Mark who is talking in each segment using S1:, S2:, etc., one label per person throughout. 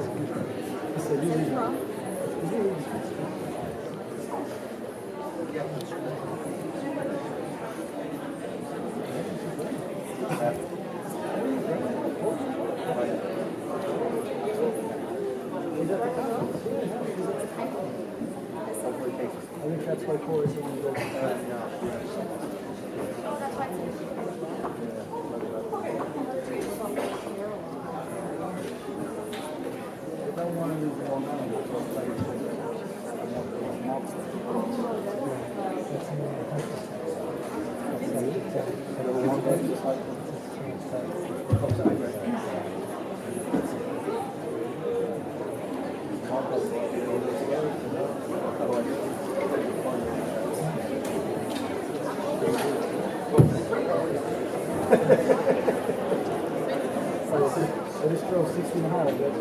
S1: I think that's why Corey's in the if I want to move on now, we'll play I just drove 16 hard. That's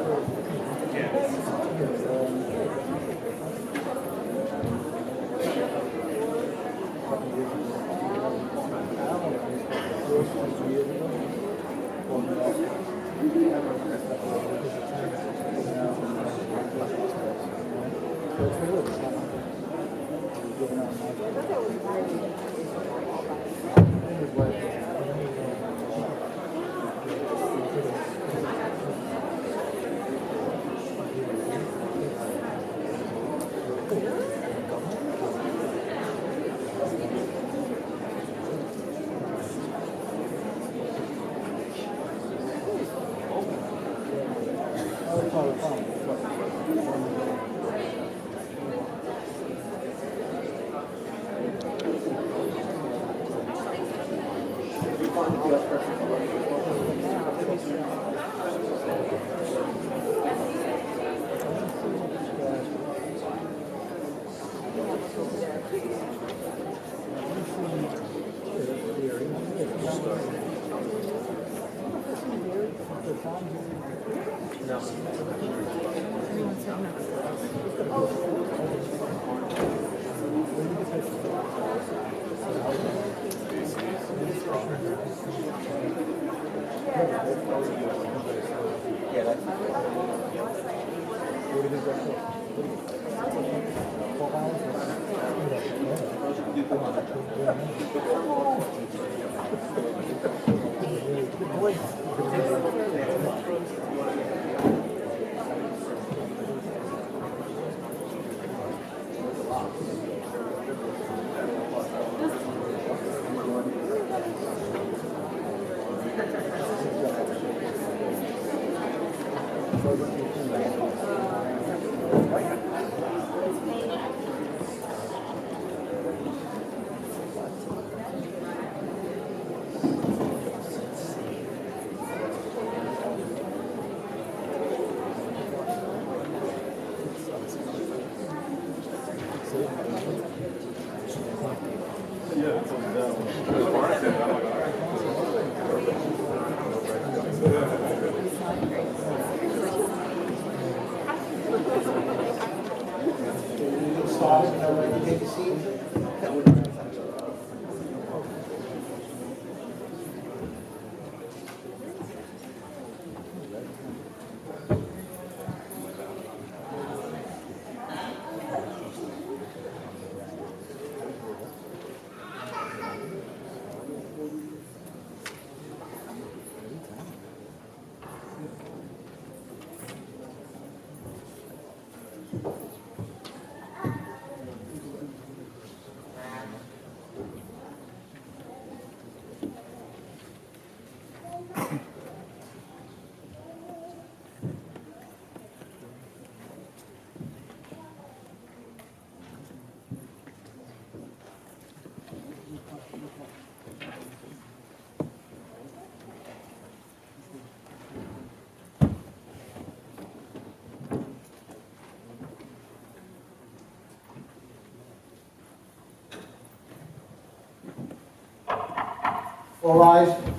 S1: all rise.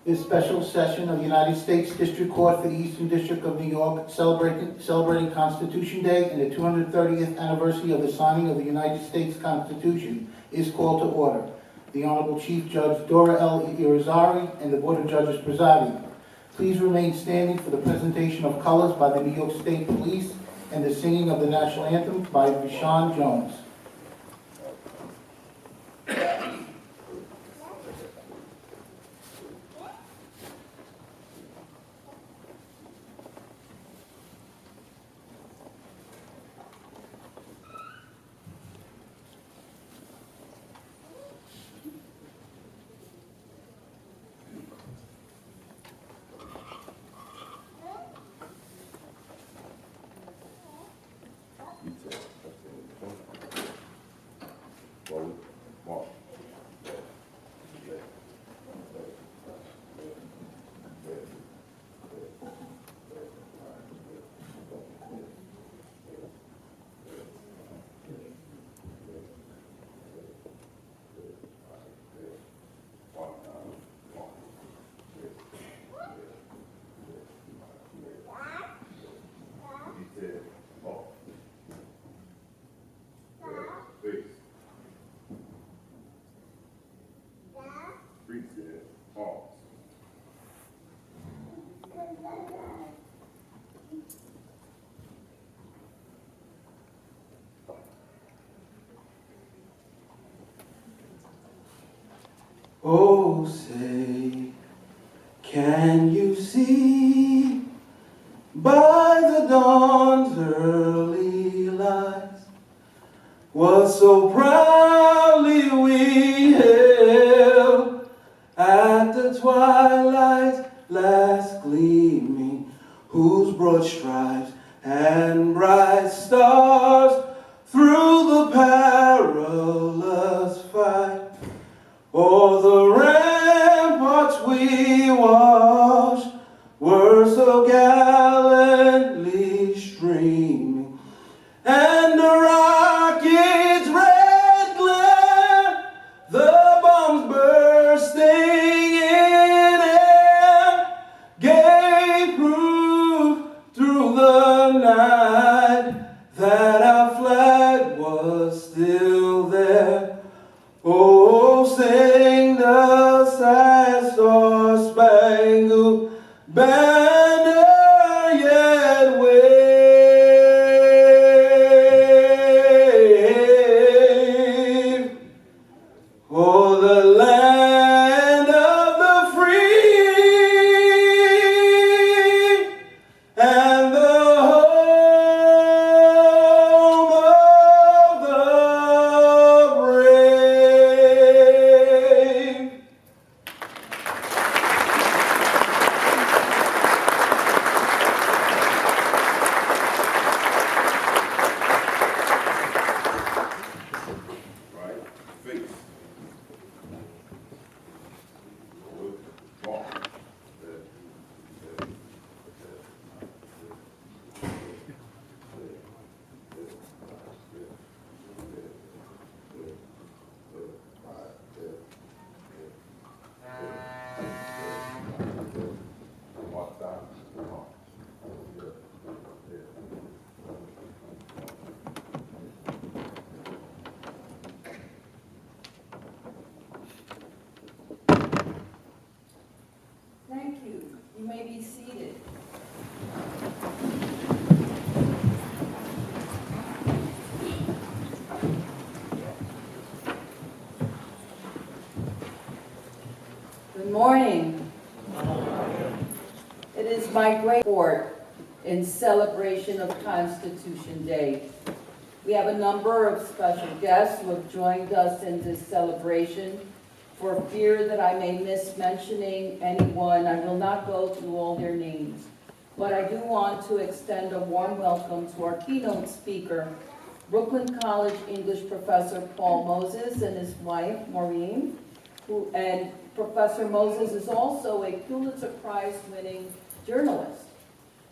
S2: This special session of the United States District Court for the Eastern District of New York celebrating Constitution Day and the 230th anniversary of the signing of the United States Constitution is called to order. The Honorable Chief Judge Dora L. Irizarry and the Board of Judges presiding. Please remain standing for the presentation of colors by the New York State Police and the singing of the national anthem by Rashawn Jones.
S3: Oh, say, can you see by the dawn's early light what so proudly we hailed at the twilight's last gleaming, whose broad stripes and bright stars through the perilous fight o'er the ramparts we watched were so gallantly streaming, and the rocket's red glare, the bombs bursting in air, gave proof through the night that our flag was still there. Oh, sing the sad star-spangled banner yet wave. Oh, the land of the free and the home of the brave.
S4: Right? Face. Walk. Walk down.
S5: Thank you. You may be seated. Good morning. It is my great sport in celebration of Constitution Day. We have a number of special guests who have joined us in this celebration. For fear that I may miss mentioning anyone, I will not go through all their names. But I do want to extend a warm welcome to our keynote speaker, Brooklyn College English professor Paul Moses and his wife, Maureen, and Professor Moses is also a Pulitzer Prize-winning journalist.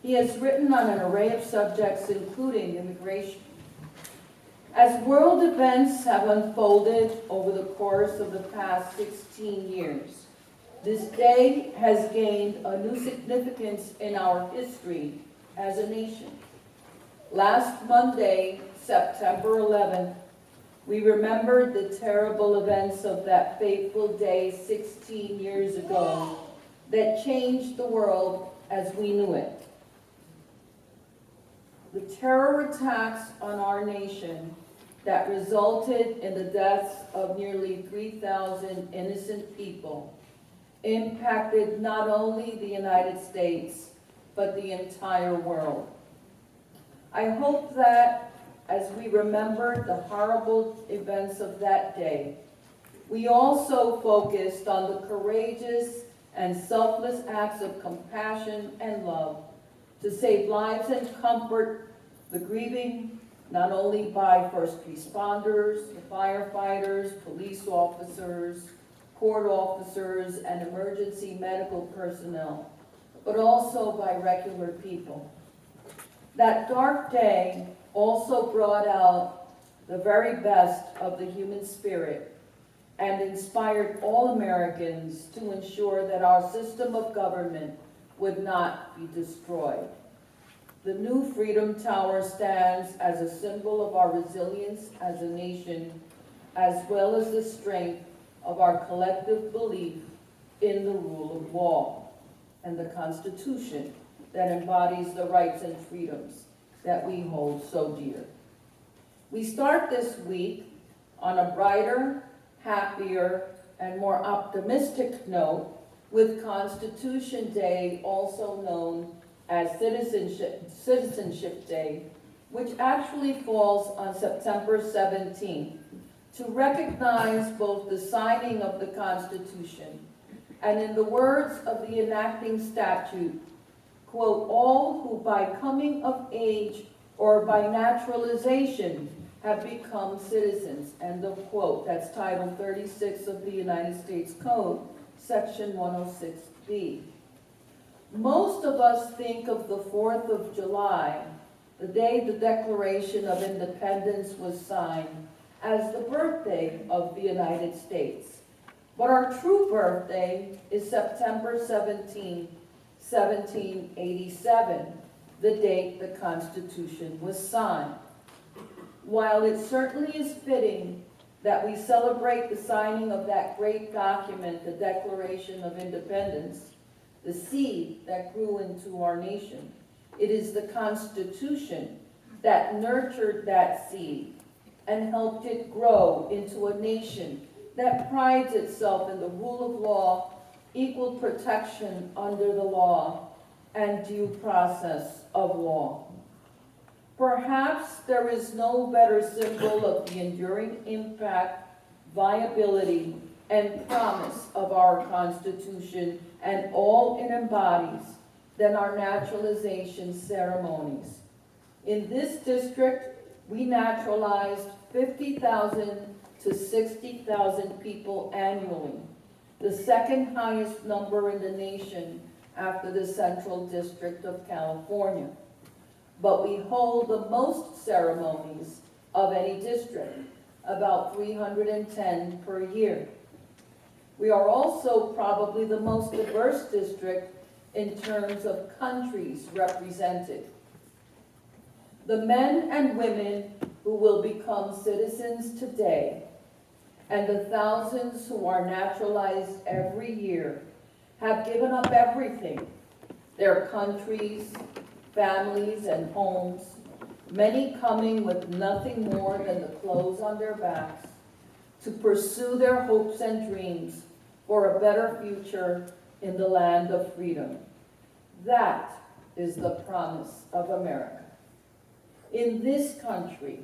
S5: He has written on an array of subjects, including immigration. As world events have unfolded over the course of the past 16 years, This day has gained a new significance in our history as a nation. Last Monday, September 11th, we remembered the terrible events of that fateful day 16 years ago that changed the world as we knew it. The terror attacks on our nation that resulted in the deaths of nearly 3,000 innocent people impacted not only the United States, but the entire world. I hope that as we remember the horrible events of that day, we also focused on the courageous and selfless acts of compassion and love to save lives and comfort the grieving, not only by first responders, firefighters, police officers, court officers, and emergency medical personnel, but also by regular people. That dark day also brought out the very best of the human spirit and inspired all Americans to ensure that our system of government would not be destroyed. The new Freedom Tower stands as a symbol of our resilience as a nation, as well as the strength of our collective belief in the rule of law and the Constitution that embodies the rights and freedoms that we hold so dear. We start this week on a brighter, happier, and more optimistic note with Constitution Day, also known as Citizenship Day, which actually falls on September 17th, to recognize both the signing of the Constitution and, in the words of the enacting statute, quote, all who by coming of age or by naturalization have become citizens, end of quote. That's Title 36 of the United States Code, Section 106B. Most of us think of the 4th of July, the day the Declaration of Independence was signed, as the birthday of the United States. But our true birthday is September 17, 1787, the date the Constitution was signed. While it certainly is fitting that we celebrate the signing of that great document, the Declaration of Independence, the seed that grew into our nation, it is the Constitution that nurtured that seed and helped it grow into a nation that prides itself in the rule of law, equal protection under the law, and due process of law. Perhaps there is no better symbol of the enduring impact, viability, and promise of our Constitution and all it embodies than our naturalization ceremonies. In this district, we naturalized 50,000 to 60,000 people annually, the second highest number in the nation after the Central District of California. But we hold the most ceremonies of any district, about 310 per year. We are also probably the most diverse district in terms of countries represented. The men and women who will become citizens today and the thousands who are naturalized every year have given up everything, their countries, families, and homes, many coming with nothing more than the clothes on their backs, to pursue their hopes and dreams for a better future in the land of freedom. That is the promise of America. In this country,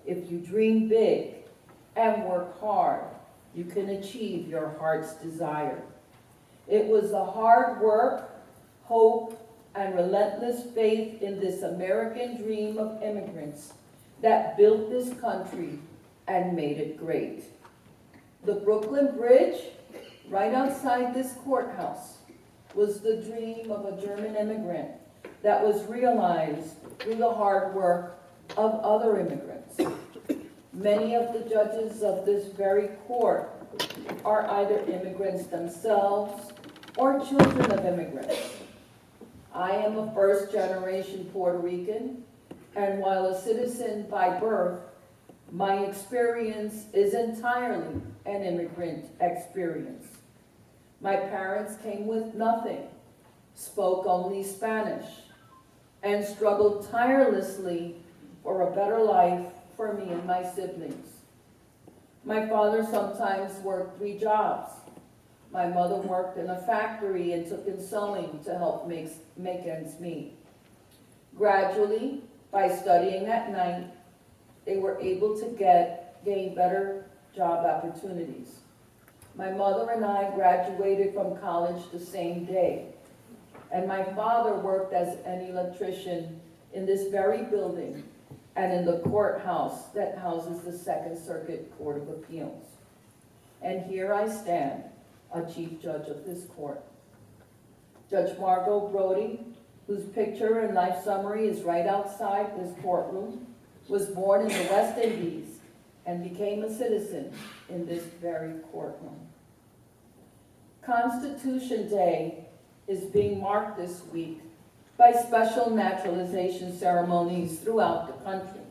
S5: if you dream big and work hard, you can achieve your heart's desire. It was the hard work, hope, and relentless faith in this American dream of immigrants that built this country and made it great. The Brooklyn Bridge, right outside this courthouse, was the dream of a German immigrant that was realized through the hard work of other immigrants. Many of the judges of this very court are either immigrants themselves or children of immigrants. I am a first-generation Puerto Rican, and while a citizen by birth, my experience is entirely an immigrant experience. My parents came with nothing, spoke only Spanish, and struggled tirelessly for a better life for me and my siblings. My father sometimes worked 3 jobs. My mother worked in a factory and took in sewing to help make ends meet. Gradually, by studying at night, they were able to gain better job opportunities. My mother and I graduated from college the same day, and my father worked as an electrician in this very building and in the courthouse that houses the Second Circuit Court of Appeals. And here I stand, a chief judge of this court. Judge Margot Brody, whose picture and life summary is right outside this courtroom, was born in the West Indies and became a citizen in this very courtroom. Constitution Day is being marked this week by special naturalization ceremonies throughout the country.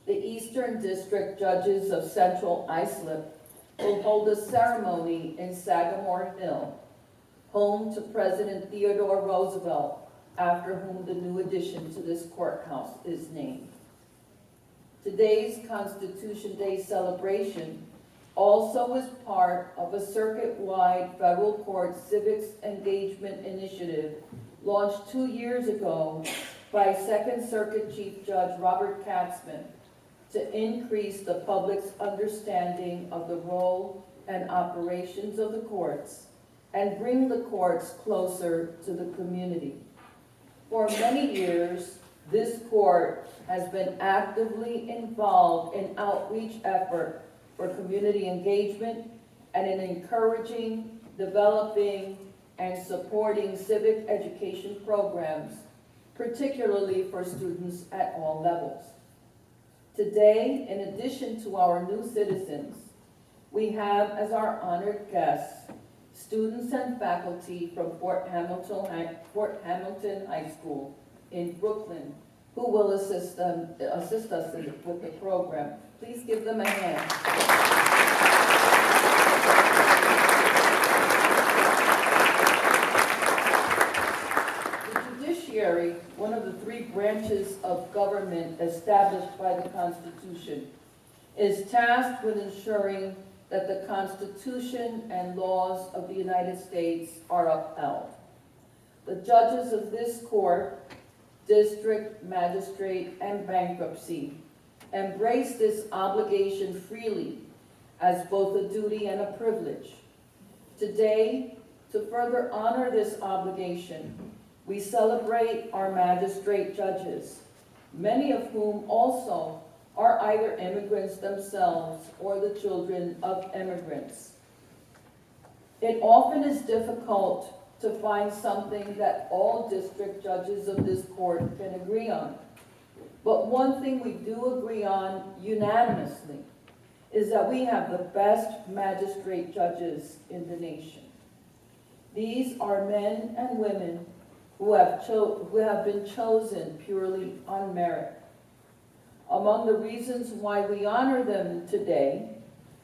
S5: The Eastern District Judges of Central Islip will hold a ceremony in Sagamore Hill, home to President Theodore Roosevelt, after whom the new addition to this courthouse is named. Today's Constitution Day celebration also is part of a circuit-wide federal court civics engagement initiative launched 2 years ago by Second Circuit Chief Judge Robert Katzman to increase the public's understanding of the role and operations of the courts and bring the courts closer to the community. For many years, this court has been actively involved in outreach effort for community engagement and in encouraging, developing, and supporting civic education programs, particularly for students at all levels. Today, in addition to our new citizens, we have as our honored guests students and faculty from Fort Hamilton High School in Brooklyn, who will assist us with the program. Please give them a hand. The judiciary, one of the 3 branches of government established by the Constitution, is tasked with ensuring that the Constitution and laws of the United States are upheld. The judges of this court, district, magistrate, and bankruptcy, embrace this obligation freely as both a duty and a privilege. Today, to further honor this obligation, we celebrate our magistrate judges, many of whom also are either immigrants themselves or the children of immigrants. It often is difficult to find something that all district judges of this court can agree on. But one thing we do agree on unanimously is that we have the best magistrate judges in the nation. These are men and women who have been chosen purely on merit. Among the reasons why we honor them today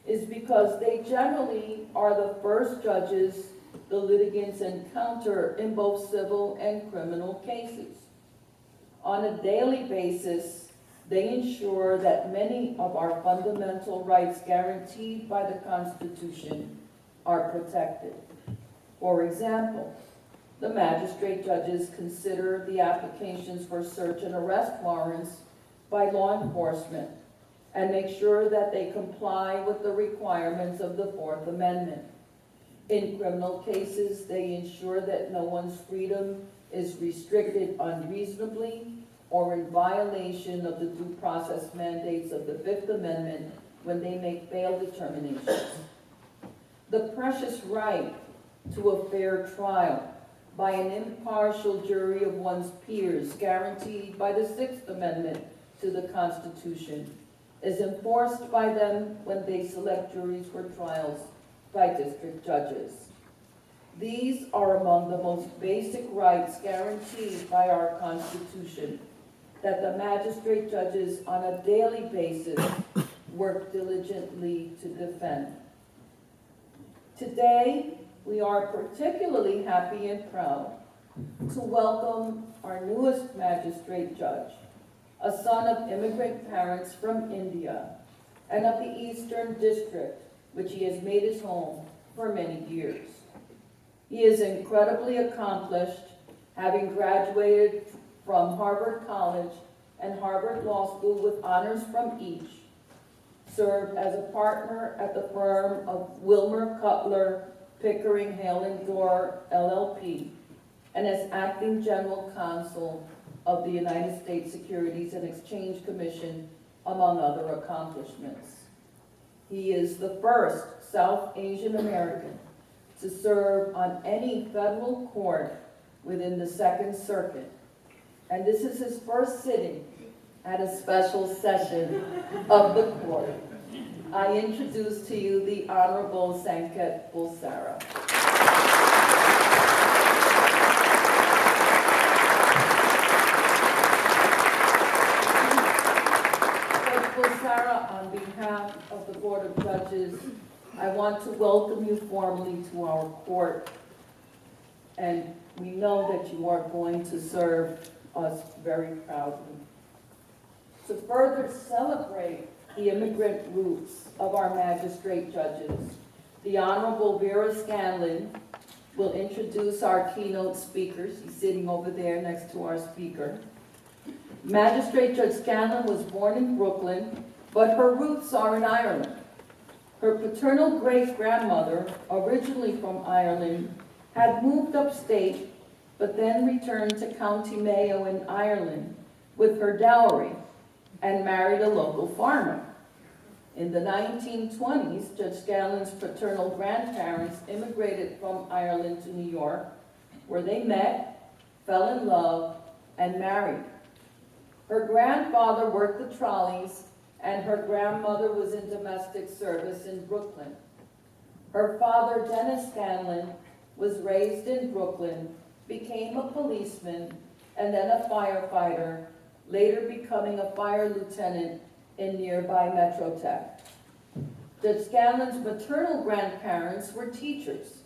S5: is because they generally are the first judges the litigants encounter in both civil and criminal cases. On a daily basis, they ensure that many of our fundamental rights guaranteed by the Constitution are protected. For example, the magistrate judges consider the applications for search and arrest warrants by law enforcement and make sure that they comply with the requirements of the Fourth Amendment. In criminal cases, they ensure that no one's freedom is restricted unreasonably or in violation of the due process mandates of the Fifth Amendment when they make bail determinations. The precious right to a fair trial by an impartial jury of one's peers, guaranteed by the Sixth Amendment to the Constitution, is enforced by them when they select juries for trials by district judges. These are among the most basic rights guaranteed by our Constitution that the magistrate judges on a daily basis work diligently to defend. Today, we are particularly happy and proud to welcome our newest magistrate judge, a son of immigrant parents from India and of the Eastern District, which he has made his home for many years. He is incredibly accomplished, having graduated from Harvard College and Harvard Law School with honors from each, served as a partner at the firm of Wilmer Cutler, Pickering, Hale and Dorr, LLP, and as acting general counsel of the United States Securities and Exchange Commission, among other accomplishments. He is the first South Asian American to serve on any federal court within the Second Circuit, and this is his first sitting at a special session of the court. I introduce to you the Honorable Sanket Bulsara. Judge Bulsara, on behalf of the Board of Judges, I want to welcome you formally to our court, and we know that you are going to serve us very proudly. To further celebrate the immigrant roots of our magistrate judges, the Honorable Vera Scanlon will introduce our keynote speakers. He's sitting over there next to our speaker. Magistrate Judge Scanlon was born in Brooklyn, but her roots are in Ireland. Her paternal great-grandmother, originally from Ireland, had moved upstate, but then returned to County Mayo in Ireland with her dowry and married a local farmer. In the 1920s, Judge Scanlon's paternal grandparents immigrated from Ireland to New York, where they met, fell in love, and married. Her grandfather worked the trolleys, and her grandmother was in domestic service in Brooklyn. Her father, Dennis Scanlon, was raised in Brooklyn, became a policeman, and then a firefighter, later becoming a fire lieutenant in nearby Metrotech. Judge Scanlon's maternal grandparents were teachers.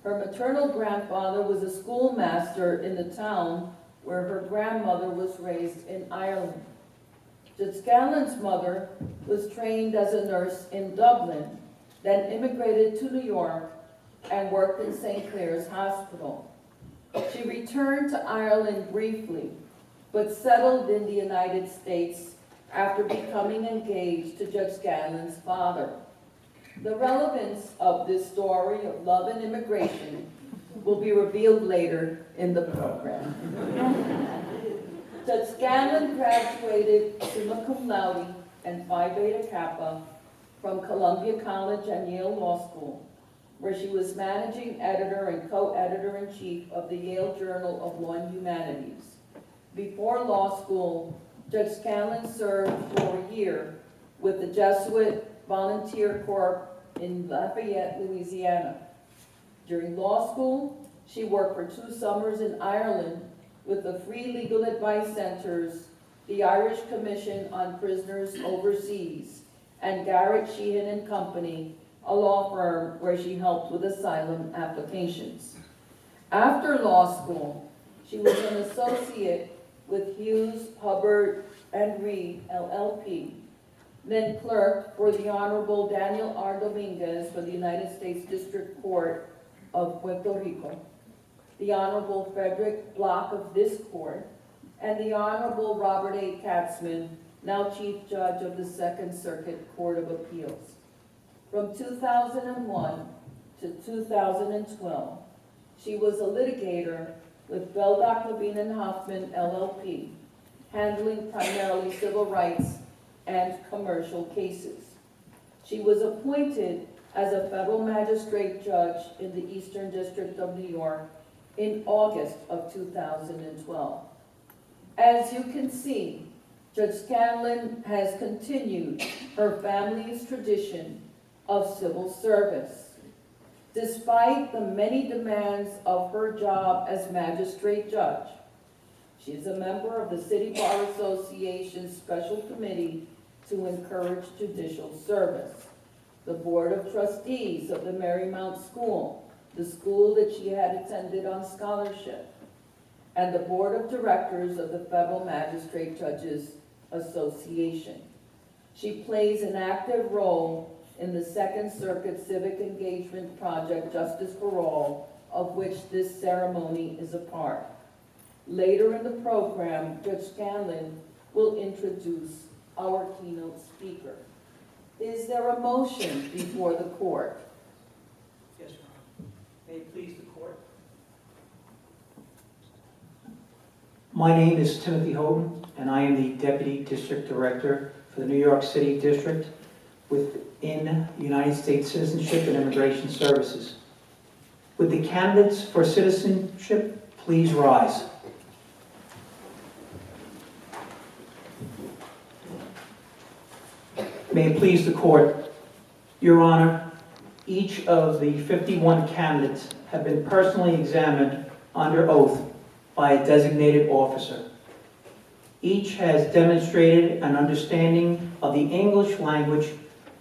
S5: Her maternal grandfather was a schoolmaster in the town where her grandmother was raised in Ireland. Judge Scanlon's mother was trained as a nurse in Dublin, then immigrated to New York and worked in St. Clair's Hospital. She returned to Ireland briefly, but settled in the United States after becoming engaged to Judge Scanlon's father. The relevance of this story of love and immigration will be revealed later in the program. Judge Scanlon graduated summa cum laude and Phi Beta Kappa from Columbia College and Yale Law School, where she was managing editor and co-editor-in-chief of the Yale Journal of Law and Humanities. Before law school, Judge Scanlon served for a year with the Jesuit Volunteer Corps in Lafayette, Louisiana. During law school, she worked for 2 summers in Ireland with the Free Legal Advice Centers, the Irish Commission on Prisoners Overseas, and Garrett Sheehan and Company, a law firm where she helped with asylum applications. After law school, she was an associate with Hughes, Hubbard, and Reed, LLP, then clerk for the Honorable Daniel R. Dominguez for the United States District Court of Puerto Rico, the Honorable Frederick Block of this court, and the Honorable Robert A. Katzman, now Chief Judge of the Second Circuit Court of Appeals. From 2001 to 2012, she was a litigator with Beldock, Levine, and Hoffman, LLP, handling primarily civil rights and commercial cases. She was appointed as a federal magistrate judge in the Eastern District of New York in August of 2012. As you can see, Judge Scanlon has continued her family's tradition of civil service. despite the many demands of her job as magistrate judge. She is a member of the City Bar Association's Special Committee to encourage judicial service, the Board of Trustees of the Marymount School, the school that she had attended on scholarship, and the Board of Directors of the Federal Magistrate Judges Association. She plays an active role in the Second Circuit Civic Engagement Project Justice for All, of which this ceremony is a part. Later in the program, Judge Scanlon will introduce our keynote speaker. Is there a motion before the court?
S6: Yes, Your Honor. May it please the court.
S7: My name is Timothy Houghton, and I am the Deputy District Director for the New York City District within United States Citizenship and Immigration Services. Would the candidates for citizenship please rise? May it please the court. Your Honor, each of the 51 candidates have been personally examined under oath by a designated officer. Each has demonstrated an understanding of the English language,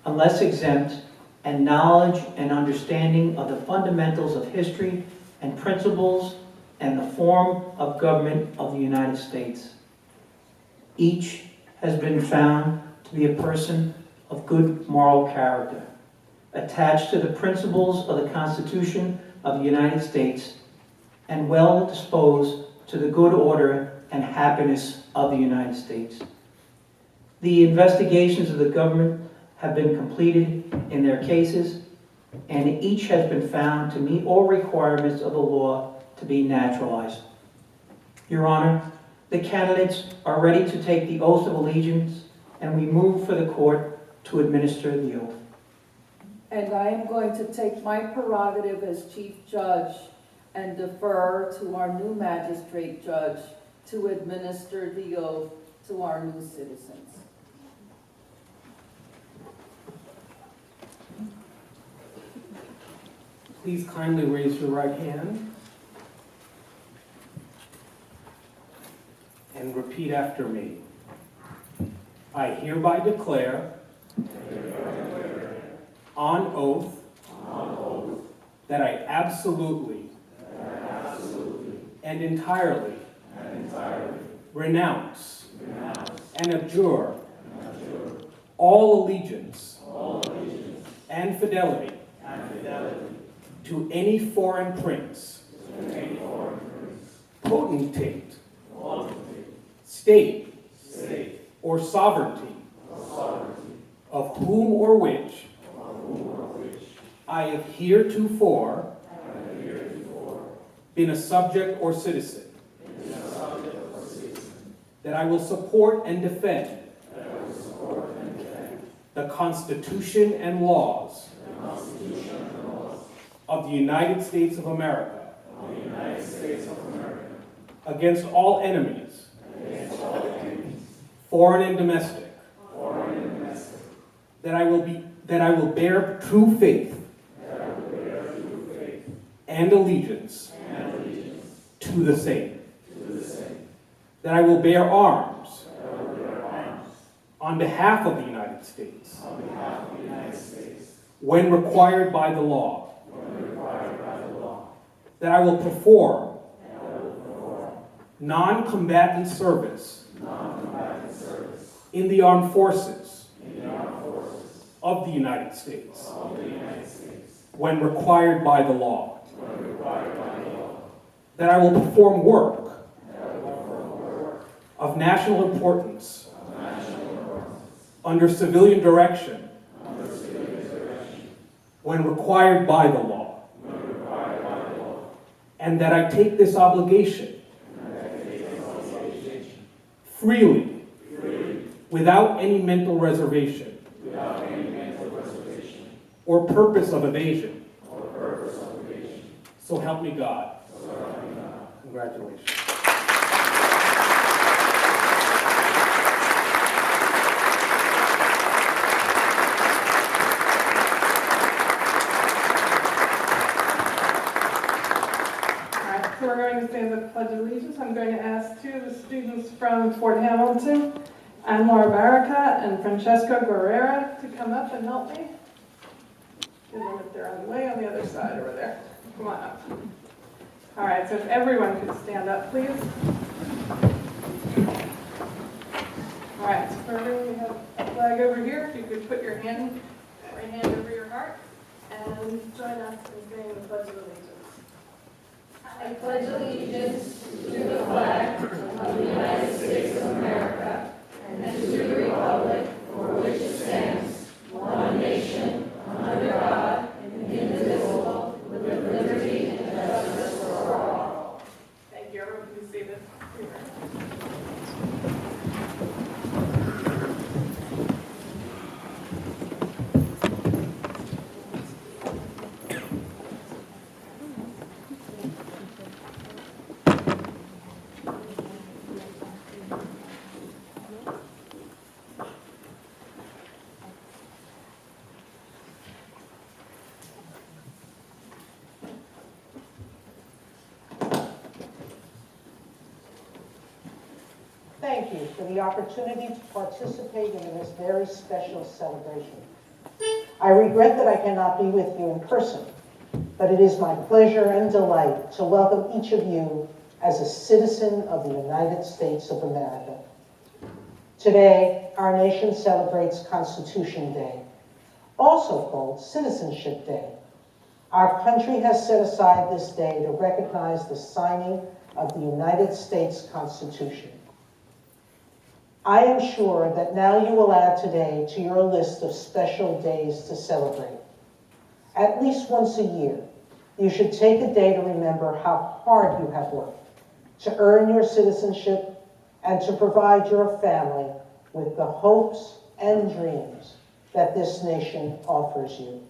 S7: unless exempt, and knowledge and understanding of the fundamentals of history and principles and the form of government of the United States. Each has been found to be a person of good moral character, attached to the principles of the Constitution of the United States, and well disposed to the good order and happiness of the United States. The investigations of the government have been completed in their cases, and each has been found to meet all requirements of the law to be naturalized. Your Honor, the candidates are ready to take the oath of allegiance, and we move for the court to administer the oath.
S5: And I am going to take my prerogative as Chief Judge and defer to our new Magistrate Judge to administer the oath to our new citizens.
S8: Please kindly raise your right hand and repeat after me. I hereby declare on oath that I absolutely and entirely renounce and abjure all allegiance and fidelity to any foreign prince, potentate, state, or sovereignty, of whom or which I have heretofore been a subject or citizen, that I will support and defend the Constitution and laws of the United States of America against all enemies, foreign and domestic, that I will bear true faith and allegiance to the same, that I will bear arms on behalf of the United States when required by the law, that I will perform non-combatant service in the armed forces of the United States when required by the law, that I will perform work of national importance under civilian direction when required by the law, and that I take this obligation freely, without any mental reservation or purpose of evasion. So help me God. Congratulations.
S9: we're going to say the Pledge of Allegiance. I'm going to ask two of the students from Fort Hamilton, Anwar Baraka and Francesco Guerrera, to come up and help me. Give them if they're on the way on the other side over there. Come on up. All right, so if everyone could stand up, please. All right, so for everyone, we have a flag over here. If you could put your right hand over your heart and join us in saying the Pledge of Allegiance.
S5: I pledge allegiance to the flag of the United States of America and to the republic for which it stands, one nation, under God, indivisible, with liberty and justice for all.
S9: Thank you. Everyone can be seated.
S10: Thank you for the opportunity to participate in this very special celebration. I regret that I cannot be with you in person, but it is my pleasure and delight to welcome each of you as a citizen of the United States of America. Today, our nation celebrates Constitution Day, also called Citizenship Day. Our country has set aside this day to recognize the signing of the United States Constitution. I am sure that now you will add today to your list of special days to celebrate. At least once a year, you should take a day to remember how hard you have worked to earn your citizenship and to provide your family with the hopes and dreams that this nation offers you.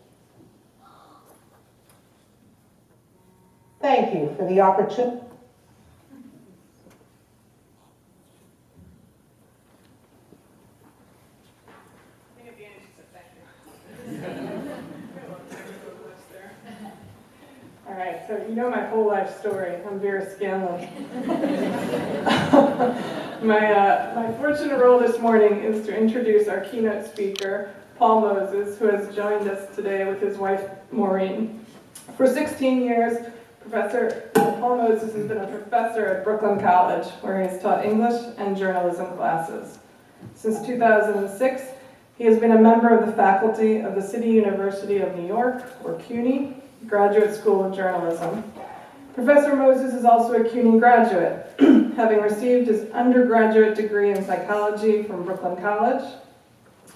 S10: Thank you for the opportunity.
S9: All right, so you know my whole life story. I'm Vera Scanlon. My fortunate role this morning is to introduce our keynote speaker, Paul Moses, who has joined us today with his wife, Maureen. For 16 years, Professor Paul Moses has been a professor at Brooklyn College, where he has taught English and journalism classes. Since 2006, he has been a member of the faculty of the City University of New York, or CUNY, Graduate School of Journalism. Professor Moses is also a CUNY graduate, having received his undergraduate degree in psychology from Brooklyn College,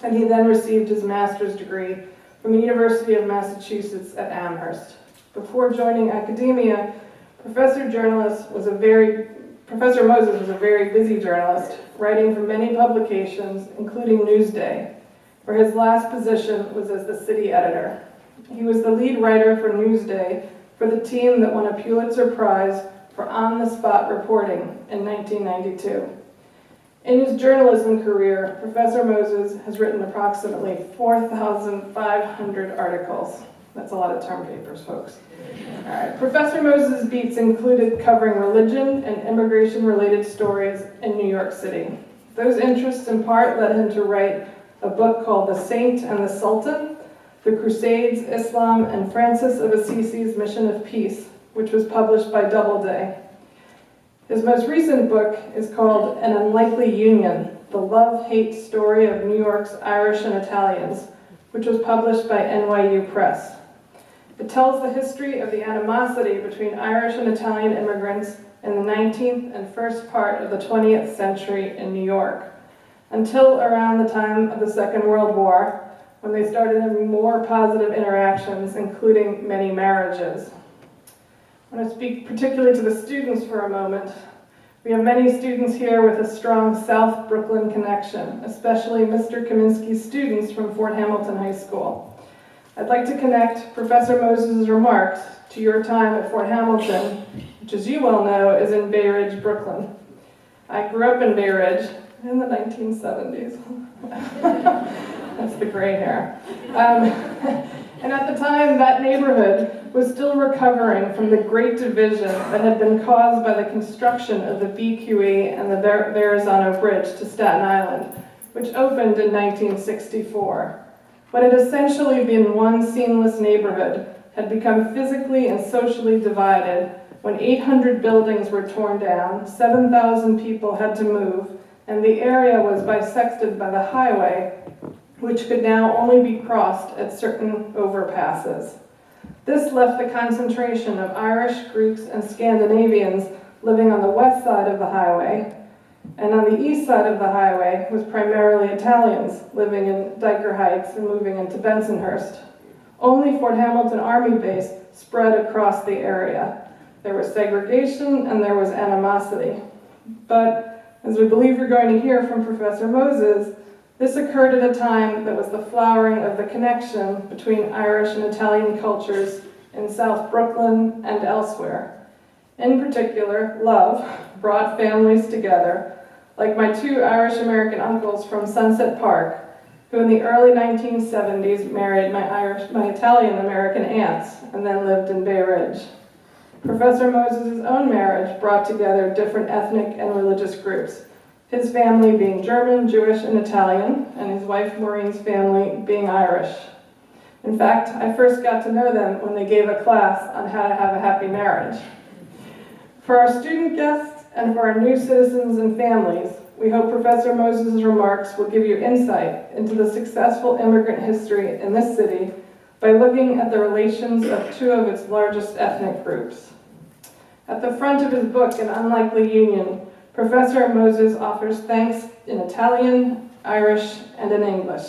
S9: and he then received his master's degree from the University of Massachusetts at Amherst. Before joining academia, Professor Moses was a very busy journalist, writing for many publications, including Newsday, where his last position was as the city editor. He was the lead writer for Newsday for the team that won a Pulitzer Prize for on-the-spot reporting in 1992. In his journalism career, Professor Moses has written approximately 4,500 articles. That's a lot of term papers, folks. All right. Professor Moses' beats included covering religion and immigration-related stories in New York City. Those interests in part led him to write a book called The Saint and the Sultan, The Crusades, Islam, and Francis of Assisi's Mission of Peace, which was published by Doubleday. His most recent book is called An Unlikely Union, The Love-Hate Story of New York's Irish and Italians, which was published by NYU Press. It tells the history of the animosity between Irish and Italian immigrants in the 19th and first part of the 20th century in New York, until around the time of the Second World War, when they started having more positive interactions, including many marriages. I want to speak particularly to the students for a moment. We have many students here with a strong South Brooklyn connection, especially Mr. Kaminsky's students from Fort Hamilton High School. I'd like to connect Professor Moses' remarks to your time at Fort Hamilton, which, as you well know, is in Bay Ridge, Brooklyn. I grew up in Bay Ridge in the 1970s. That's the gray hair. And at the time, that neighborhood was still recovering from the Great Division that had been caused by the construction of the BQE and the Verrazano Bridge to Staten Island, which opened in 1964. What had essentially been one seamless neighborhood had become physically and socially divided when 800 buildings were torn down, 7,000 people had to move, and the area was bisected by the highway, which could now only be crossed at certain overpasses. This left the concentration of Irish, Greeks, and Scandinavians living on the west side of the highway, and on the east side of the highway was primarily Italians living in Dyker Heights and moving into Bensonhurst. Only Fort Hamilton Army Base spread across the area. There was segregation and there was animosity. But as we believe you're going to hear from Professor Moses, this occurred at a time that was the flowering of the connection between Irish and Italian cultures in South Brooklyn and elsewhere. In particular, love brought families together, like my two Irish-American uncles from Sunset Park, who in the early 1970s married my Italian-American aunts and then lived in Bay Ridge. Professor Moses' own marriage brought together different ethnic and religious groups, his family being German, Jewish, and Italian, and his wife Maureen's family being Irish. In fact, I first got to know them when they gave a class on how to have a happy marriage. For our student guests and for our new citizens and families, we hope Professor Moses' remarks will give you insight into the successful immigrant history in this city by looking at the relations of two of its largest ethnic groups. At the front of his book, An Unlikely Union, Professor Moses offers thanks in Italian, Irish, and in English.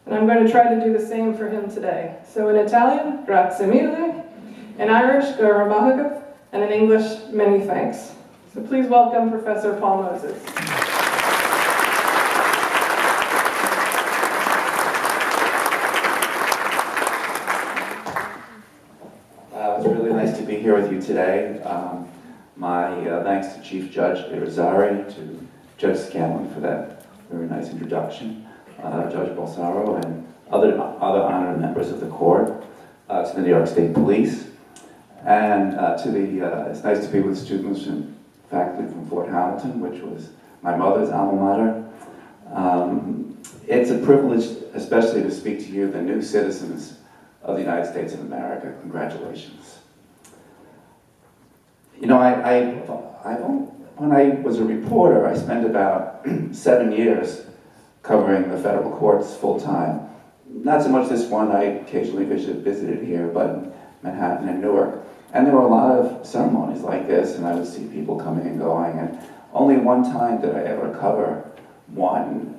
S9: And I'm going to try to do the same for him today. So in Italian, grazie mille, in Irish, garabahagov, and in English, many thanks. So please welcome Professor Paul Moses.
S11: It's really nice to be here with you today. My thanks to Chief Judge Irizarry, to Judge Scanlon for that very nice introduction, Judge Balsaro, and other honored members of the court, to the New York State Police, and it's nice to be with students and faculty from Fort Hamilton, which was my mother's alma mater. It's a privilege, especially to speak to you, the new citizens of the United States of America. Congratulations. You know, when I was a reporter, I spent about 7 years covering the federal courts full-time. Not so much this one, I occasionally visited here, but Manhattan and Newark. And there were a lot of ceremonies like this, and I would see people coming and going. And only one time did I ever cover one,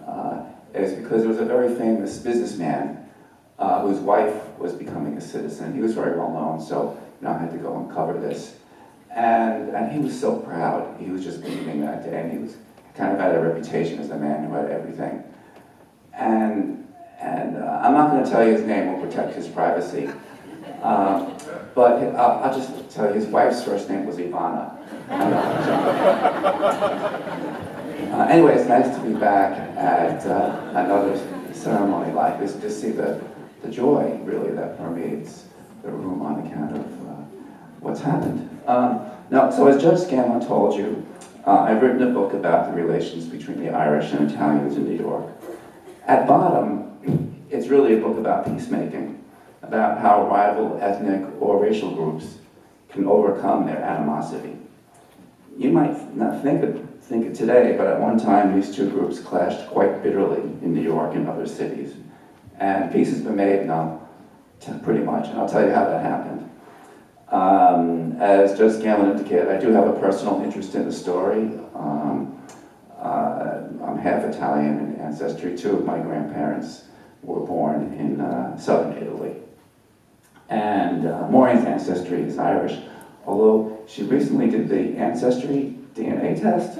S11: is because there was a very famous businessman whose wife was becoming a citizen. He was very well known, so I had to go and cover this. And he was so proud. He was just beaming that day, and he was kind of had a reputation as the man who had everything. And I'm not going to tell you his name, we'll protect his privacy. But I'll just tell you his wife's first name was Ivana. Anyway, it's nice to be back at another ceremony like this, to see the joy, really, that permeates the room on account of what's happened. Now, so as Judge Scanlon told you, I've written a book about the relations between the Irish and Italians in New York. At bottom, it's really a book about peacemaking, about how rival ethnic or racial groups can overcome their animosity. You might not think it today, but at one time these two groups clashed quite bitterly in New York and other cities. And peace has been made now, pretty much, and I'll tell you how that happened. As Judge Scanlon indicated, I do have a personal interest in the story. I'm half Italian in ancestry. Two of my grandparents were born in southern Italy. And Maureen's ancestry is Irish, although she recently did the ancestry DNA test,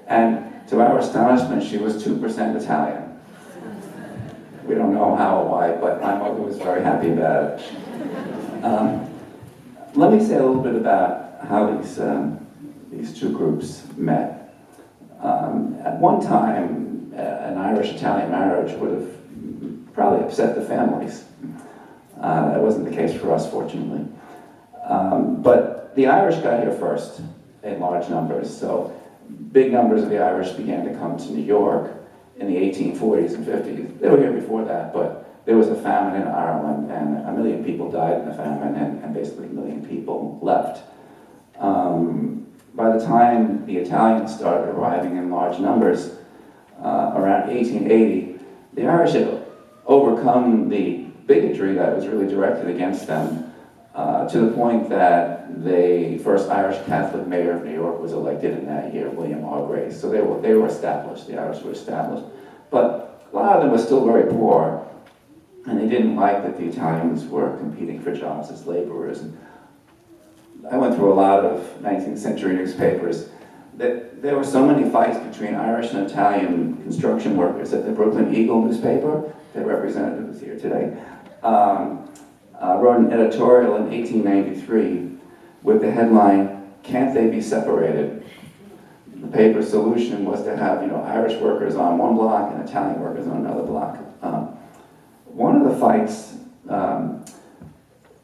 S11: and to our astonishment, she was 2% Italian. We don't know how or why, but my mother was very happy about it. Let me say a little bit about how these two groups met. At one time, an Irish-Italian marriage would have probably upset the families. That wasn't the case for us, fortunately. But the Irish got here first in large numbers. So big numbers of the Irish began to come to New York in the 1840s and 50s. They were here before that, but there was a famine in Ireland, and 1 million people died in the famine, and basically 1 million people left. By the time the Italians started arriving in large numbers, around 1880, the Irish had overcome the bigotry that was really directed against them, to the point that the first Irish Catholic mayor of New York was elected in that year, William R. Grace. So they were established, the Irish were established. But a lot of them were still very poor, and they didn't like that the Italians were competing for jobs as laborers. And I went through a lot of 19th century newspapers. There were so many fights between Irish and Italian construction workers that the Brooklyn Eagle newspaper, their representative is here today, wrote an editorial in 1893 with the headline, "Can't they be separated?" The paper's solution was to have, Irish workers on one block and Italian workers on another block. One of the fights,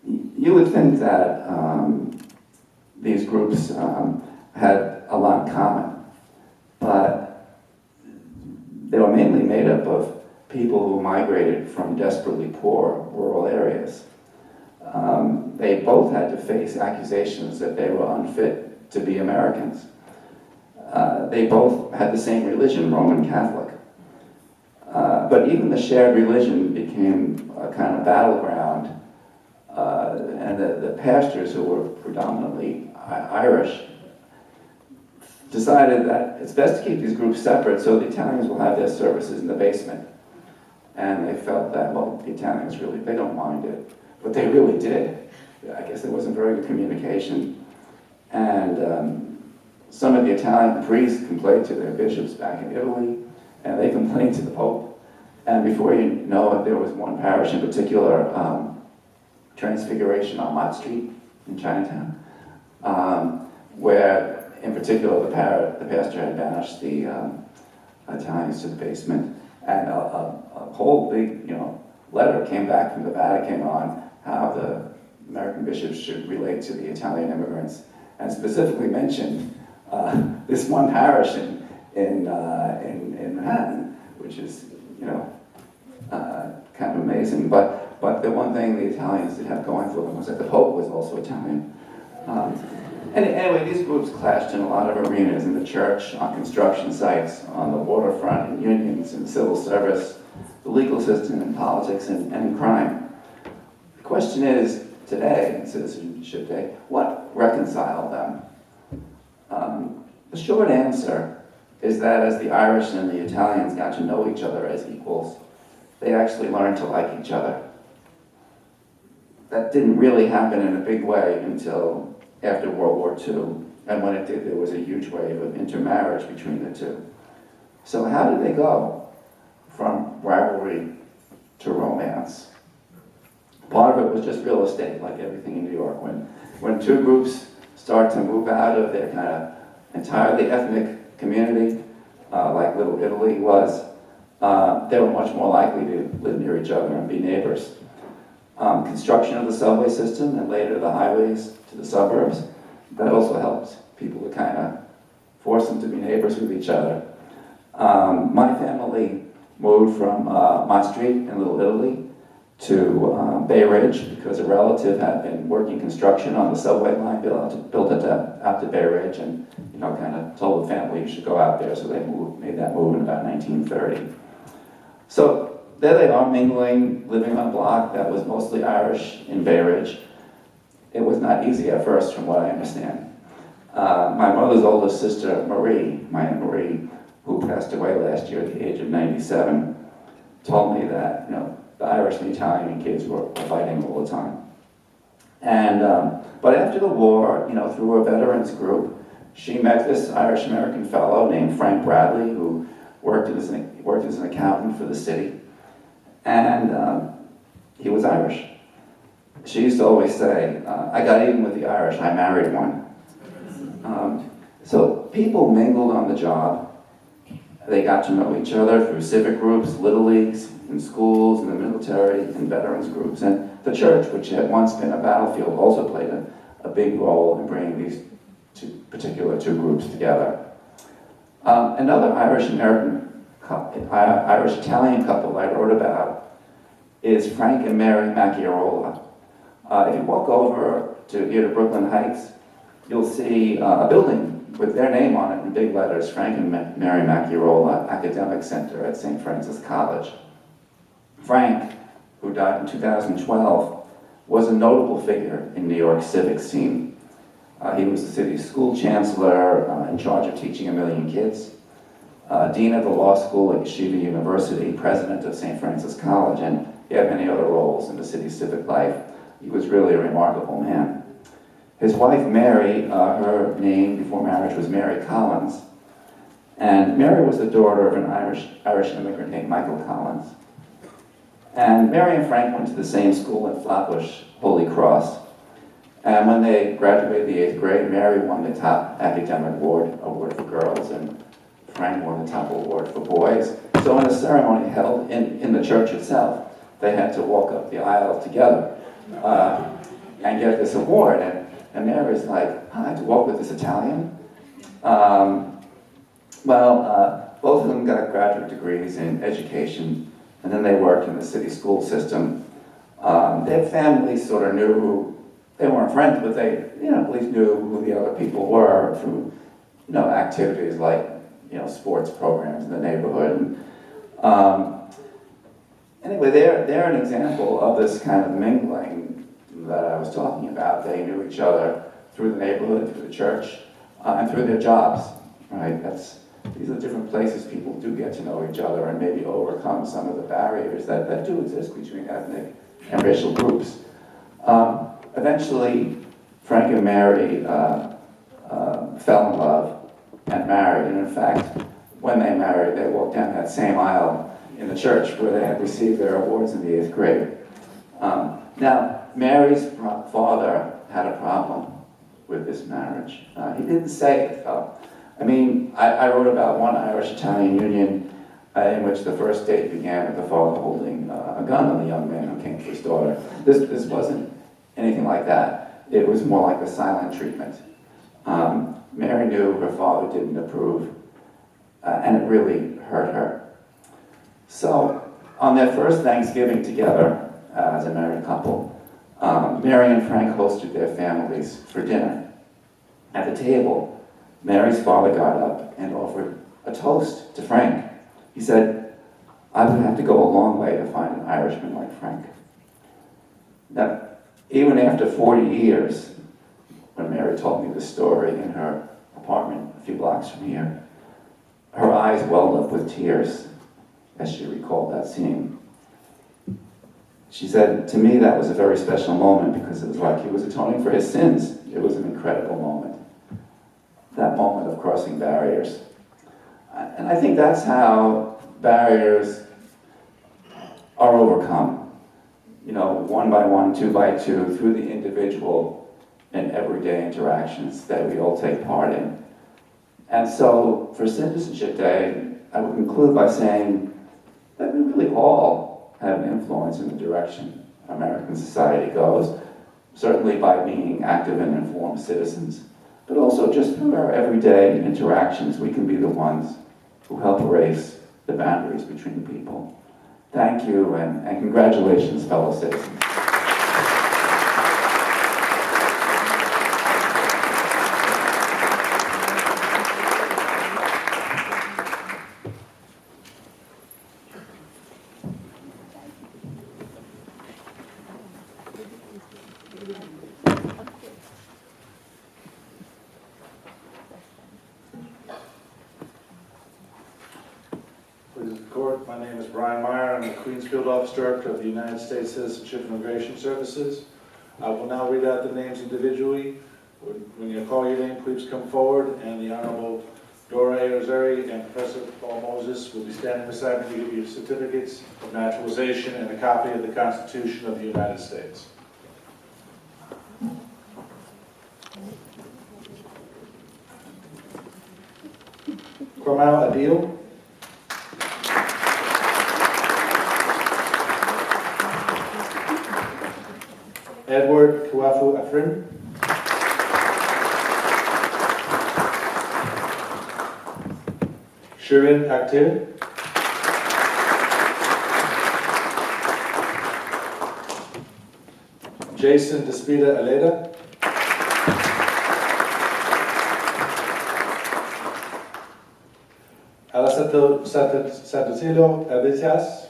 S11: you would think that these groups had a lot in common, but they were mainly made up of people who migrated from desperately poor rural areas. They both had to face accusations that they were unfit to be Americans. They both had the same religion, Roman Catholic. But even the shared religion became a kind of battleground, and the pastors, who were predominantly Irish, decided that it's best to keep these groups separate so the Italians will have their services in the basement. And they felt that, well, the Italians really, they don't mind it, but they really did. I guess there wasn't very good communication. And some of the Italian priests complained to their bishops back in Italy, and they complained to the Pope. And before you know it, there was one parish in particular, Transfiguration on Mott Street in Chinatown, where, in particular, the pastor had banished the Italians to the basement, and a whole big, letter came back from the Vatican on how the American bishops should relate to the Italian immigrants, and specifically mentioned this one parish in Manhattan, which is, kind of amazing. But the one thing the Italians did have going for them was that the Pope was also Italian. And anyway, these groups clashed in a lot of arenas: in the church, on construction sites, on the waterfront, in unions, in civil service, the legal system, in politics, and in crime. The question is, today, in Citizenship Day, what reconciled them? The short answer is that as the Irish and the Italians got to know each other as equals, they actually learned to like each other. That didn't really happen in a big way until after World War II, and when it did, there was a huge wave of intermarriage between the two. So how did they go from rivalry to romance? Part of it was just real estate, like everything in New York. When two groups start to move out of their kind of entirely ethnic community, like Little Italy was, they were much more likely to live near each other and be neighbors. Construction of the subway system and later the highways to the suburbs, that also helped people to kind of force them to be neighbors with each other. My family moved from Mott Street in Little Italy to Bay Ridge because a relative had been working construction on the subway line built out to Bay Ridge, and kind of told the family you should go out there, so they made that move in about 1930. So there they are, mingling, living on a block that was mostly Irish in Bay Ridge. It was not easy at first, from what I understand. My mother's oldest sister, Marie, my Aunt Marie, who passed away last year at the age of 97, told me that the Irish and Italian kids were fighting all the time. And but after the war, through a veterans group, she met this Irish-American fellow named Frank Bradley, who worked as an accountant for the city, and he was Irish. She used to always say, I got even with the Irish, I married one. So people mingled on the job, They got to know each other through civic groups, little leagues, in schools, in the military, in veterans groups. And the church, which had once been a battlefield, also played a big role in bringing these particular two groups together. Another Irish-Italian couple I wrote about is Frank and Mary Macchiarola. If you walk over to Brooklyn Heights, you'll see a building with their name on it in big letters, Frank and Mary Macchiarola Academic Center at St. Francis College. Frank, who died in 2012, was a notable figure in New York's civic scene. He was the city's school chancellor, in charge of teaching 1 million kids, dean of the law school at Yeshiva University, president of St. Francis College, and he had many other roles in the city's civic life. He was really a remarkable man. His wife, Mary, her name before marriage was Mary Collins. And Mary was the daughter of an Irish immigrant named Michael Collins. And Mary and Frank went to the same school in Flatbush, Holy Cross. And when they graduated the 8th grade, Mary won the top academic award for girls, and Frank won the top award for boys. So in a ceremony held in the church itself, they had to walk up the aisle together and get this award. And Mary's like, I had to walk with this Italian? Both of them got graduate degrees in education, and then they worked in the city school system. Their families sort of knew who, they weren't friends, but they at least knew who the other people were through activities like sports programs in the neighborhood. Anyway, they're an example of this kind of mingling that I was talking about. They knew each other through the neighborhood, through the church, and through their jobs, right? These are different places people do get to know each other and maybe overcome some of the barriers that do exist between ethnic and racial groups. Eventually, Frank and Mary fell in love and married, and in fact, when they married, they walked down that same aisle in the church where they had received their awards in the 8th grade. Now, Mary's father had a problem with this marriage. He didn't say it, though. I mean, I wrote about one Irish-Italian union in which the first date began with the father holding a gun on the young man who came for his daughter. This wasn't anything like that. It was more like the silent treatment. Mary knew her father didn't approve, and it really hurt her. So, on their first Thanksgiving together as a married couple, Mary and Frank hosted their families for dinner. At the table, Mary's father got up and offered a toast to Frank. He said, "I would have to go a long way to find an Irishman like Frank." Now, even after 40 years, when Mary told me this story in her apartment a few blocks from here, her eyes welled up with tears as she recalled that scene. She said, "To me, that was a very special moment because it was like he was atoning for his sins. It was an incredible moment. That moment of crossing barriers." And I think that's how barriers are overcome. One by one, two by two, through the individual and everyday interactions that we all take part in. And so, for Citizenship Day, I would conclude by saying that we really all have an influence in the direction American society goes, certainly by being active and informed citizens, but also just through our everyday interactions, we can be the ones who help erase the boundaries between people. Thank you, and congratulations, fellow citizens.
S12: Please, the court. My name is Brian Meyer. I'm the Queensfield Office Director of the United States Citizenship and Immigration Services. I will now read out the names individually. When you call your name, please come forward, and the Honorable Dora Ozeri and Professor Paul Moses will be standing beside me to give you certificates of naturalization and a copy of the Constitution of the United States. Cormal Adil. Ratu Afrin. Shirin Akhter. Jason Despida Aleda. Alasato Satosilo Abisias.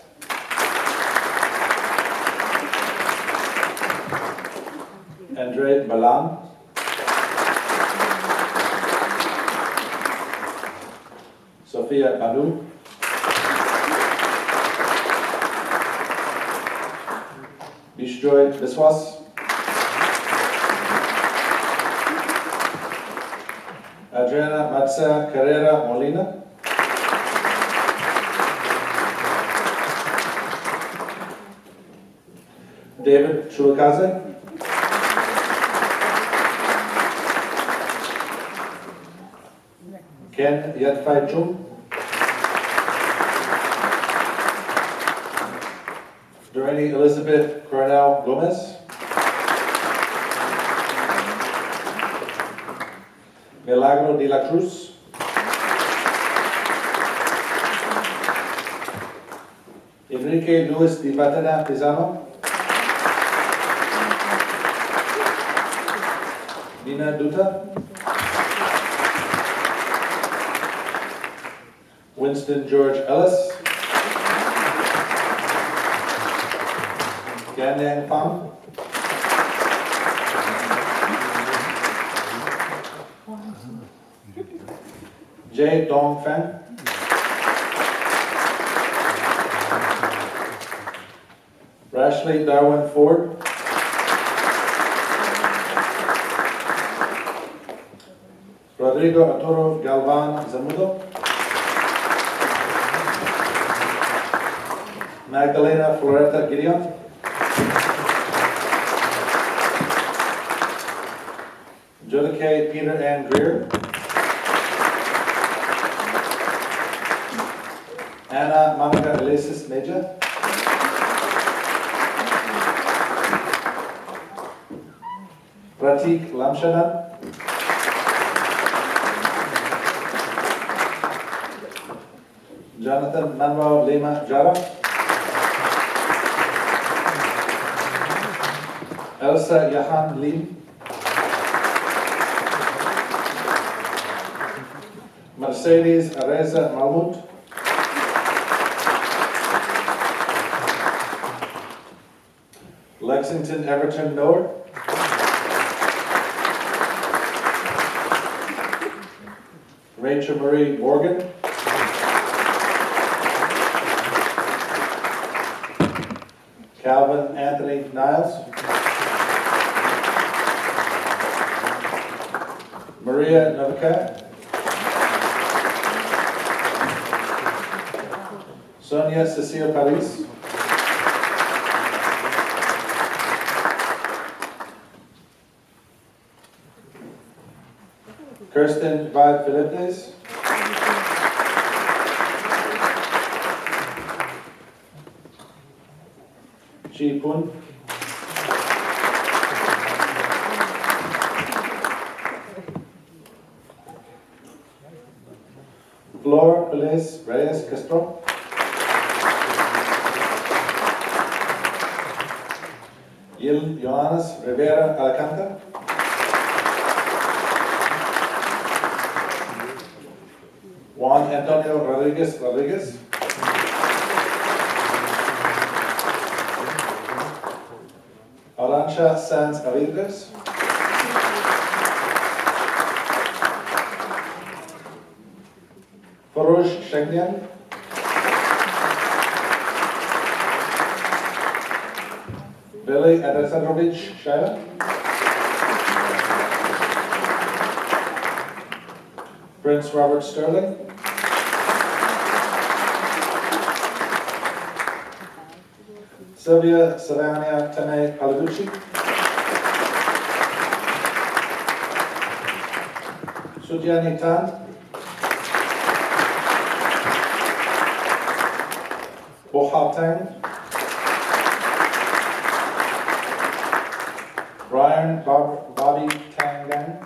S12: Andre Balan. Sophia Banu. Bishjoy Biswas. Adriana Matza Carrera Molina. David Chulakaze. Ken Yatfai Chum. Doreen Elizabeth Coronel Gomez. Milagro de la Cruz. Enrique Luis de Batana Pizano. Nina Duta. Winston George Ellis. Ganyang Pham. J. Dong Feng. Rashley Darwin Ford. Rodrigo Arturo Galvan Zamudo. Magdalena Floreta Gideon. Jodike Peter Ann Greer. Anna Monica Alesis Meja. Pratik Lamshanan. Jonathan Manuel Lema Jara. Elsa Yahan Lim. Mercedes Areza Mahmoud. Lexington Everton Noor. Rachel Marie Morgan. Calvin Anthony Niles. Maria Novaka. Sonia Cecile Paris. Kirsten Vibe Felites. Chi Pun. Flor Pelez Reyes Castro. Yil Johannes Rivera Alcanta. Juan Antonio Rodriguez Rodriguez. Arancha Sanz Avidres. Farouj Shagnian. Billy Alexandrovich Shaila. Prince Robert Sterling. Sylvia Savania Tene Paladucci. Sudyani Tan. Bohal Tang. Brian Bobby Tangan.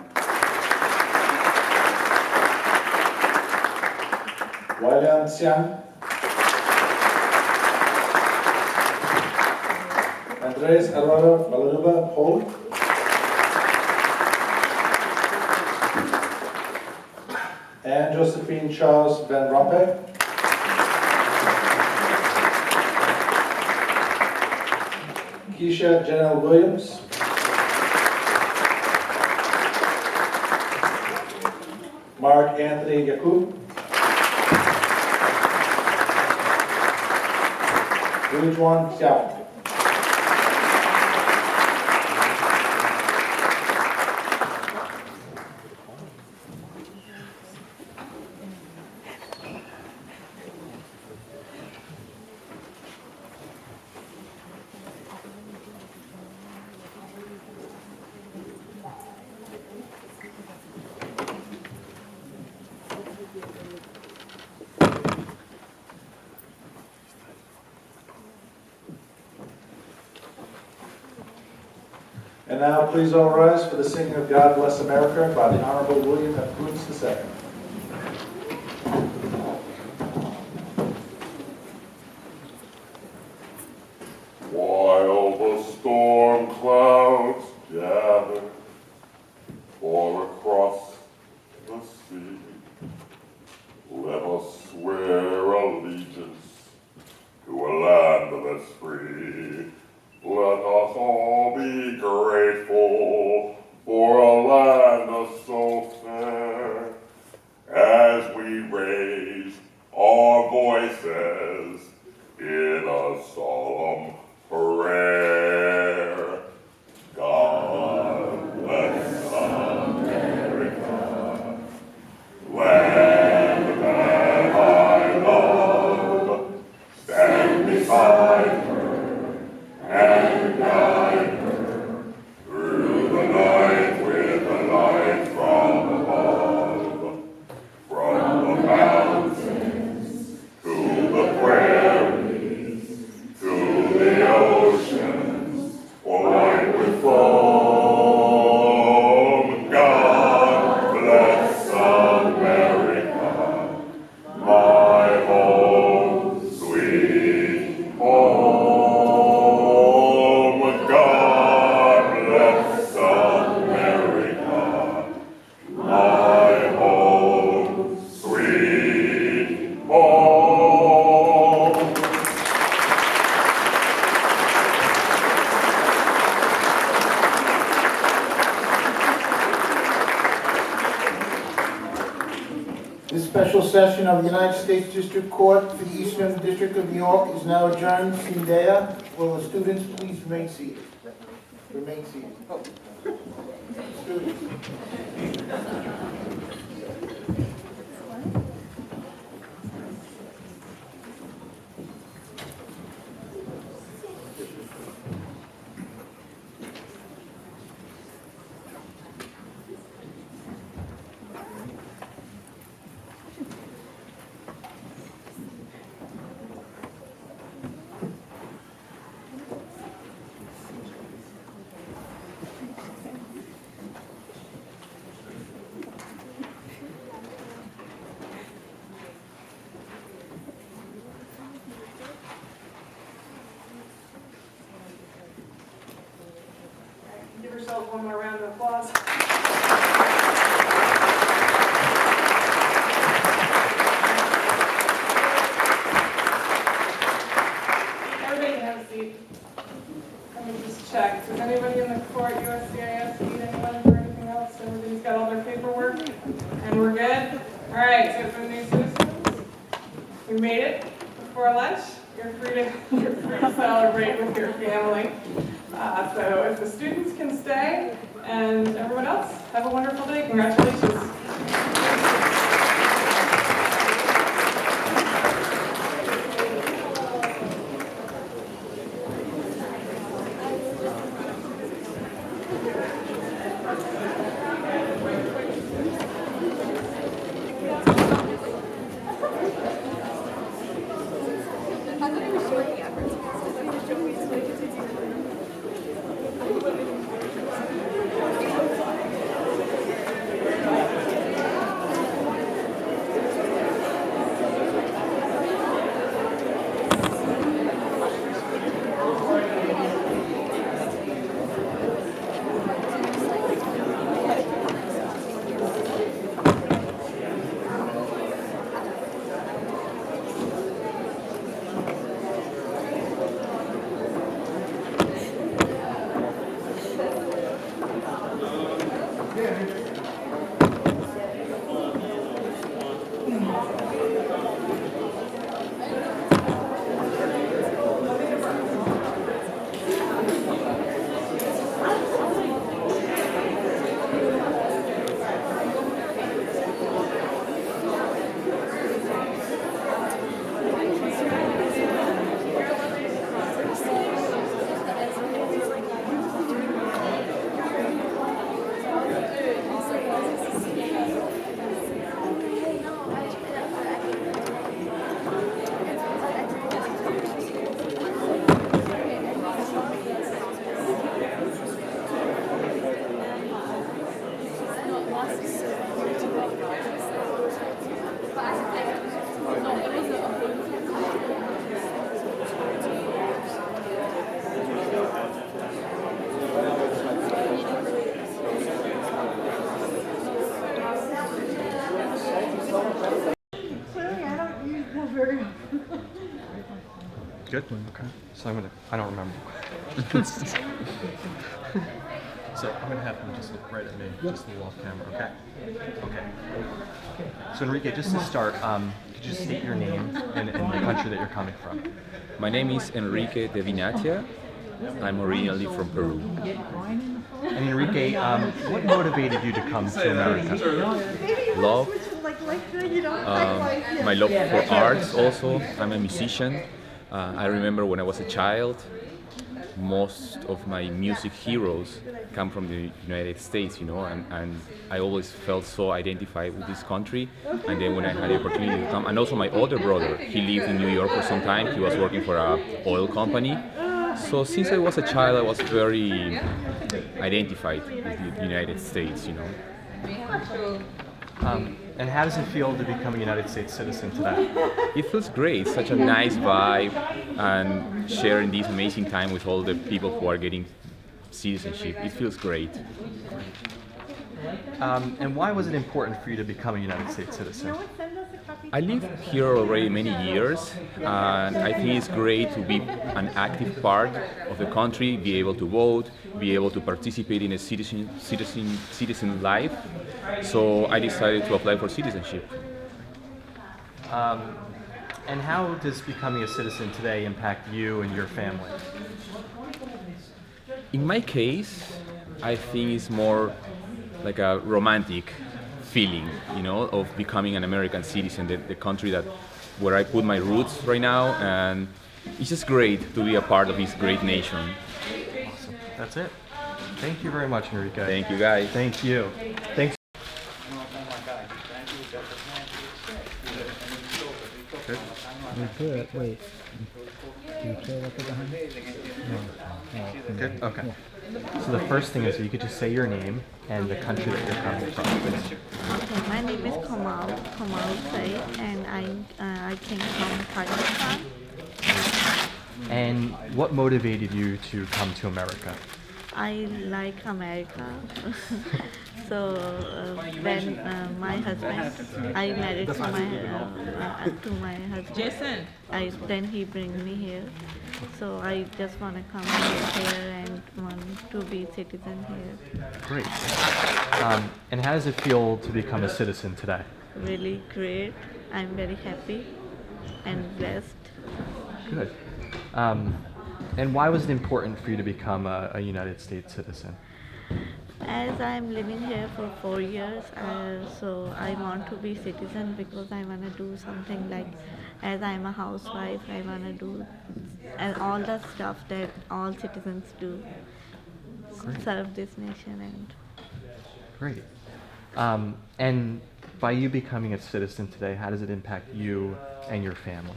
S12: Wailan Xiang. Andres Arroyo Valanuba Paul. And Josephine Charles Van Rompuy. Keisha Janelle Williams. Mark Anthony Yakub. Rujuan Xiao. And now please all rise for the singing of God Bless America by the Honorable William F. Coons II.
S4: While the storm clouds gather all across the sea, let us swear allegiance to a land that's free. Let us all be grateful for a land so fair as we raise our voices in a solemn prayer. God bless America, land that I love. Stand beside her and guide her through the night with the light from above. From the mountains to the prairies, to the oceans, white with foam. God bless America, my home, sweet home. God bless America, my home, sweet home.
S2: This special session of the United States District Court for the Eastern District of New York is now adjourned. Sine die. Will the students please remain seated? Remain seated. Students.
S9: Give yourselves one more round of applause. Everybody can have a seat. Let me just check. Does anybody in the court, USCIS, need anyone for anything else? Everybody's got all their paperwork? And we're good? All right, so for the new citizens, we made it before lunch. You're free to celebrate with your family. So if the students can stay, and everyone else, have a wonderful day. Congratulations.
S13: Good. Okay. So I don't remember. So I'm gonna have him just look right at me, just a little off camera, okay? Okay. So Enrique, just to start, could you state your name and the country that you're coming from?
S14: My name is Enrique de Vinatia. I'm originally from Peru.
S13: And Enrique, what motivated you to come to America?
S14: Love. My love for arts also. I'm a musician. I remember when I was a child, most of my music heroes come from the United States, you know, and I always felt so identified with this country. And then when I had the opportunity to come, and also my older brother, he lived in New York for some time. He was working for an oil company. So since I was a child, I was very identified with the United States, you know.
S13: And how does it feel to become a United States citizen today?
S14: It feels great, such a nice vibe, and sharing this amazing time with all the people who are getting citizenship. It feels great.
S13: And why was it important for you to become a United States citizen?
S14: I live here already many years, and I think it's great to be an active part of the country, be able to vote, be able to participate in a citizen life. So I decided to apply for citizenship.
S13: And how does becoming a citizen today impact you and your family?
S14: In my case, I think it's more like a romantic feeling, you know, of becoming an American citizen, the country where I put my roots right now, and it's just great to be a part of this great nation.
S13: Awesome. That's it. Thank you very much, Enrique.
S14: Thank you, guys.
S13: Thank you. Thanks.
S1: Good. Wait. Do you care what they're behind? No.
S13: Good. Okay. So the first thing is you could just say your name and the country that you're coming from, please.
S15: Okay, my name is Kamal Said, and I came from Pakistan.
S13: And what motivated you to come to America?
S15: I like America. So when my husband, I married to my husband. Jason. Then he bring me here. So I just want to come here and want to be citizen here.
S13: Great. And how does it feel to become a citizen today?
S15: Really great. I'm very happy and blessed.
S13: Good. And why was it important for you to become a United States citizen?
S15: As I'm living here for 4 years, so I want to be citizen because I want to do something like, as I'm a housewife, I want to do all the stuff that all citizens do.
S13: Great.
S15: Serve this nation and.
S13: Great. And by you becoming a citizen today, how does it impact you and your family?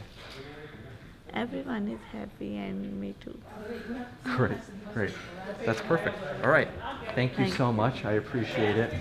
S15: Everyone is happy and me too.
S13: Great, great. That's perfect. All right. Thank you so much. I appreciate it.